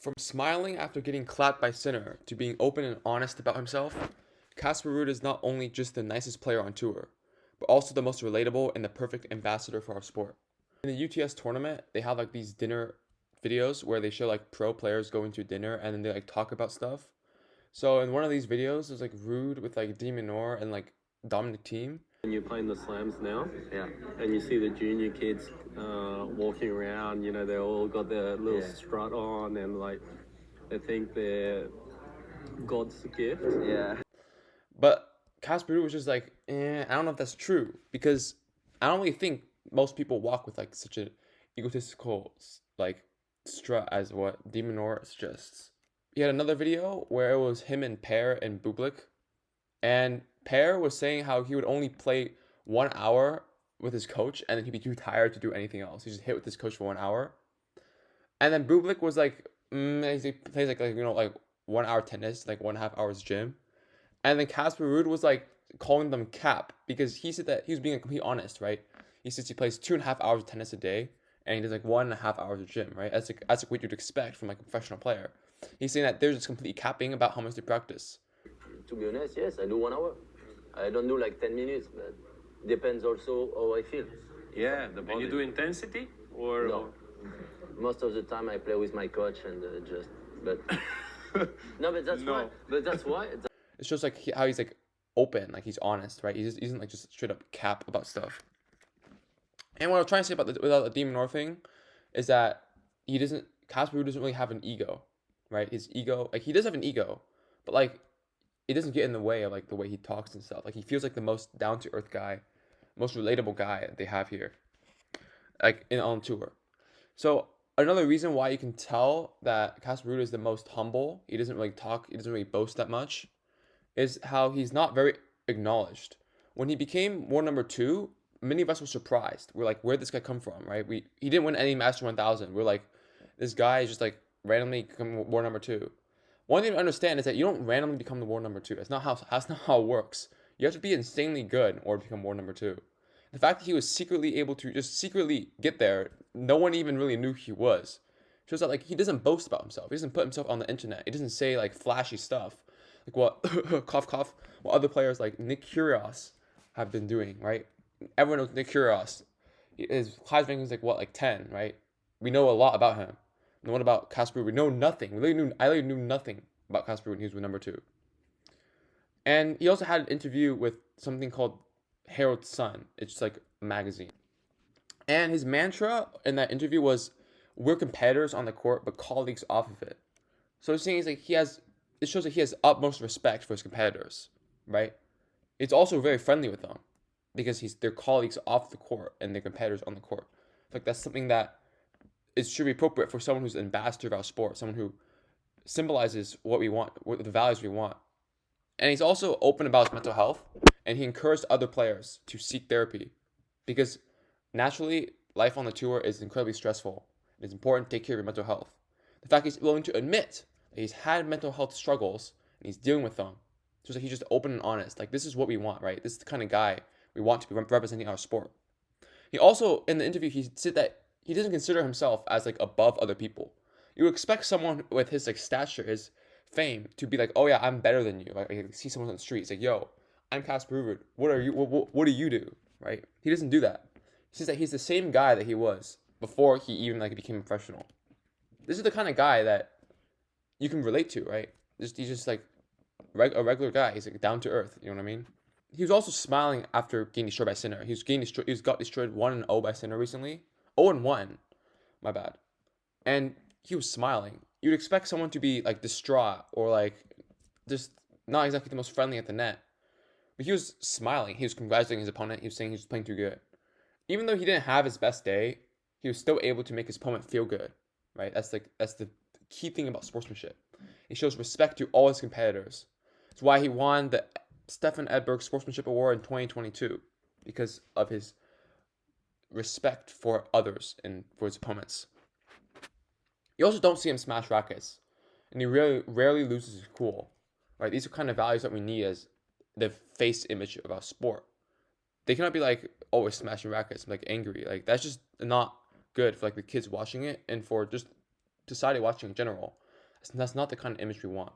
From smiling after getting clapped by Sinner to being open and honest about himself, Casper Ruud is not only just the nicest player on tour, but also the most relatable and the perfect ambassador for our sport. In the UTS tournament, they have like these dinner videos where they show like pro players going to dinner and then they like talk about stuff. So in one of these videos, there's like Ruud with like Di Minor and like Dominic Thiem. When you're playing the slams now, Yeah, and you see the junior kids walking around, they all got their little Yeah. strut on, and like they think they're God's gift. yeah. But Casper Ruud was just like, I don't know if that's true because I don't really think most people walk with like such an egotistical like strut as what Di Minor suggests. He had another video where it was him and Per and Bublik, and Per was saying how he would only play 1 hour with his coach and then he'd be too tired to do anything else. He just hit with his coach for 1 hour. And then Bublik was like, he plays like 1 hour tennis, like 1.5 hours gym. And then Casper Ruud was like calling them cap because he said that he was being completely honest, right? He says he plays 2.5 hours of tennis a day and he does like 1.5 hours of gym, right? That's like what you'd expect from like a professional player. He's saying that they're just completely capping about how much they practice. To be honest, yes, I do 1 hour. I don't do like 10 minutes, but depends also how I feel. Yeah, and you do intensity or No. Most of the time I play with my coach and but no, but that's No. why. But that's why. It's just like how he's like open, like he's honest, right? He isn't like just straight up cap about stuff. And what I'm trying to say about the Di Minor thing is that Casper Ruud doesn't really have an ego, right? His ego, like he does have an ego, but like it doesn't get in the way of like the way he talks and stuff. Like he feels like the most down to earth guy, most relatable guy they have here, like on tour. So another reason why you can tell that Casper Ruud is the most humble, he doesn't really talk, he doesn't really boast that much, is how he's not very acknowledged. When he became war number 2, many of us were surprised. We're like, where'd this guy come from, right? He didn't win any Master 1000. We're like, this guy is just like randomly become war number 2. One thing to understand is that you don't randomly become the war number 2. That's not how it works. You have to be insanely good in order to become war number 2. The fact that he was secretly able to just secretly get there, no one even really knew who he was, shows that like he doesn't boast about himself. He doesn't put himself on the internet. He doesn't say like flashy stuff, like what cough cough, what other players like Nick Kyrgios have been doing, right? Everyone knows Nick Kyrgios. His Heisman ranking is like 10, right? We know a lot about him. And what about Casper Ruud? We know nothing. I literally knew nothing about Casper Ruud when he was with number 2. And he also had an interview with something called Herald Sun. It's just like a magazine. And his mantra in that interview was, "We're competitors on the court, but colleagues off of it." So he's saying like it shows that he has utmost respect for his competitors, right? It's also very friendly with them because they're colleagues off the court and they're competitors on the court. Like that's something that it should be appropriate for someone who's an ambassador of our sport, someone who symbolizes what we want, what the values we want. And he's also open about his mental health, and he encouraged other players to seek therapy because naturally life on the tour is incredibly stressful. It's important to take care of your mental health. The fact he's willing to admit that he's had mental health struggles and he's dealing with them, so that he's just open and honest. Like this is what we want, right? This is the kind of guy we want to be representing our sport. He also, in the interview, he said that he doesn't consider himself as like above other people. You would expect someone with his like stature, his fame, to be like, oh yeah, I'm better than you. Like I see someone on the street, it's like, yo, I'm Casper Ruud. What are you? What do you do? Right? He doesn't do that. He says that he's the same guy that he was before he even like became a professional. This is the kind of guy that you can relate to, right? He's just like a regular guy. He's like down to earth. You know what I mean? He was also smiling after getting destroyed by Sinner. He got destroyed 1-0 by Sinner recently. 0-1, my bad. And he was smiling. You'd expect someone to be like distraught or like just not exactly the most friendly at the net. But he was smiling. He was congratulating his opponent. He was saying he was playing too good. Even though he didn't have his best day, he was still able to make his opponent feel good, right? That's the key thing about sportsmanship. He shows respect to all his competitors. That's why he won the Stefan Edberg Sportsmanship Award in 2022, because of his respect for others and for his opponents. You also don't see him smash rackets, and he rarely loses his cool, right? These are kind of values that we need as the face image of our sport. They cannot be like always smashing rackets, like angry. Like that's just not good for like the kids watching it and for just society watching in general. That's not the kind of image we want.